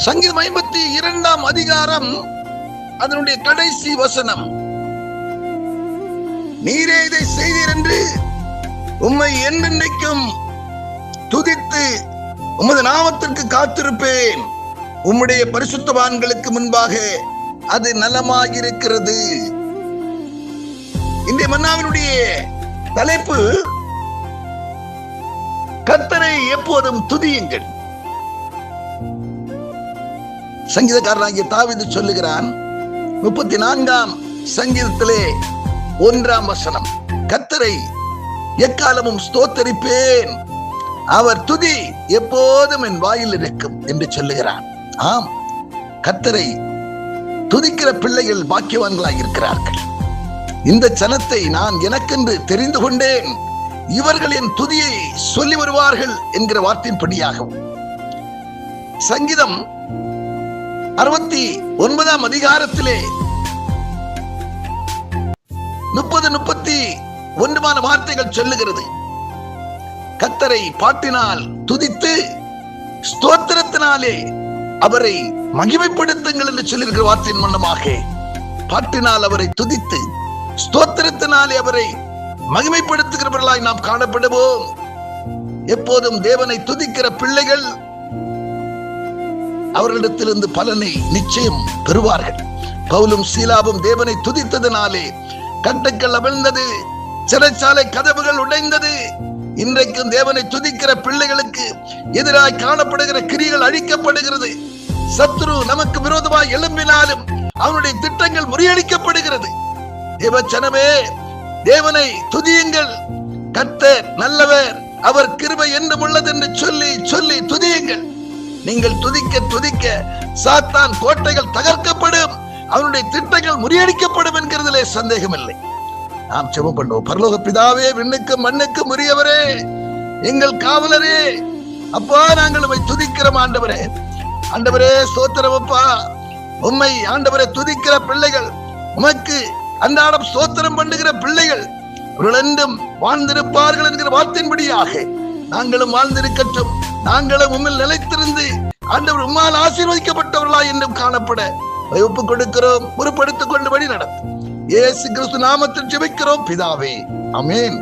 சங்கீதம் 52ஆம் அதிகாரம் அதனுடைய கடைசி வசனம், நீரே இதை செய்தீர் என்று உம்மை என்னென்னைக்கும் துதித்து உமது நாமத்திற்கு காத்திருப்பேன். உம்முடைய பரிசுத்தவான்களுக்கு முன்பாக அது நலமாயிருக்கிறது. இன்றைய மன்னாவினுடைய தலைப்பு, கர்த்தரை எப்போதும் துதியுங்கள். சங்கீதக்காரனாகிய தாவீது சொல்லுகிறான் 34ஆம் சங்கீதத்திலே 1ஆம் வசனம், கர்த்தரை எக்காலமும் ஸ்தோத்தரிப்பேன், அவர் துதி எப்போதும் என் வாயில் இருக்கும் என்று சொல்லுகிறான். ஆம், கர்த்தரை துதிக்கிற பிள்ளைகள் பாக்கியவான்களாக இருக்கிறார்கள். இந்த சனத்தை நான் எனக்கென்று தெரிந்து கொண்டேன், இவர்கள் என் துதியை சொல்லி வருவார்கள் என்கிற வார்த்தையின்படியாகவும் சங்கீதம் 69ஆம் அதிகாரத்திலே 30-31 வார்த்தைகள் சொல்லுகிறது. கர்த்தரை பாட்டினால் துதித்து ஸ்தோத்திரத்தினாலே அவரை மகிமைப்படுத்துங்கள் என்று சொல்லியிருக்கிற வார்த்தையின் மூலமாக பாட்டினால் அவரை துதித்து ஸ்தோத்திரத்தினாலே அவரை மகிமைப்படுத்துகிறவர்களாய் நாம் காணப்படுவோம். எப்போதும் தேவனை துதிக்கிற பிள்ளைகள் அவர்களிடத்திலிருந்து பலனை நிச்சயம் பெறுவார்கள். பவுலும் சீலாவும் தேவனை துதித்ததினாலே கட்டுக்கள் அவிழ்ந்தது, சிறைச்சாலை கதவுகள் உடைந்தது. இன்றைக்கும் தேவனை துதிக்கிற பிள்ளைகளுக்கு எதிராய் காணப்படுகிற கிரிகள் அழிக்கப்படுகிறது. சத்துரு நமக்கு விரோதமாய் எழும்பினாலும் அவனுடைய திட்டங்கள் முறியடிக்கப்படுகிறது. தேவச்சனமே, தேவனை துதியுங்கள். கர்த்தர் நல்லவர், அவர் கிருபை என்றும் உள்ளது என்று சொல்லி சொல்லி துதியுங்கள். நீங்கள் துதிக்க துதிக்க சாத்தான் கோட்டைகள் தகர்க்கப்படும், அவனுடைய திட்டங்கள் முறியடிக்கப்படும் என்கிறதிலே சந்தேகம் இல்லை. நாம் ஜெபம் பண்ணுவோம். பரலோக பிதாவே, விண்ணுக்கும் மண்ணுக்கும் உரியவரே, எங்கள் காவலரே, அப்பா நாங்கள் உம்மை துதிக்கிறோம். ஆண்டவரே, ஆண்டவரே ஸ்தோத்திரம் அப்பா. உம்மை ஆண்டவரே துதிக்கிற பிள்ளைகள், உமக்கு அன்றாடம் ஸ்தோத்திரம் பண்ணுகிற பிள்ளைகள் இவர்கள் என்றும் வாழ்ந்திருப்பார்கள் என்கிற வார்த்தையின்படியாக நாங்களும் வாழ்ந்திருக்கட்டும். நாங்களும் உம்மில் நிலைத்திருந்து ஆண்டவர் உம்மால் ஆசீர்வதிக்கப்பட்டவர்களாய் என்றும் காணப்பட ஒப்புக் கொடுக்கிறோம். பொறுப்படுத்திக் கொண்டு வழி நடத்தும். இயேசு கிறிஸ்து நாமத்தில் ஜெபிக்கிறோம் பிதாவே, ஆமென்.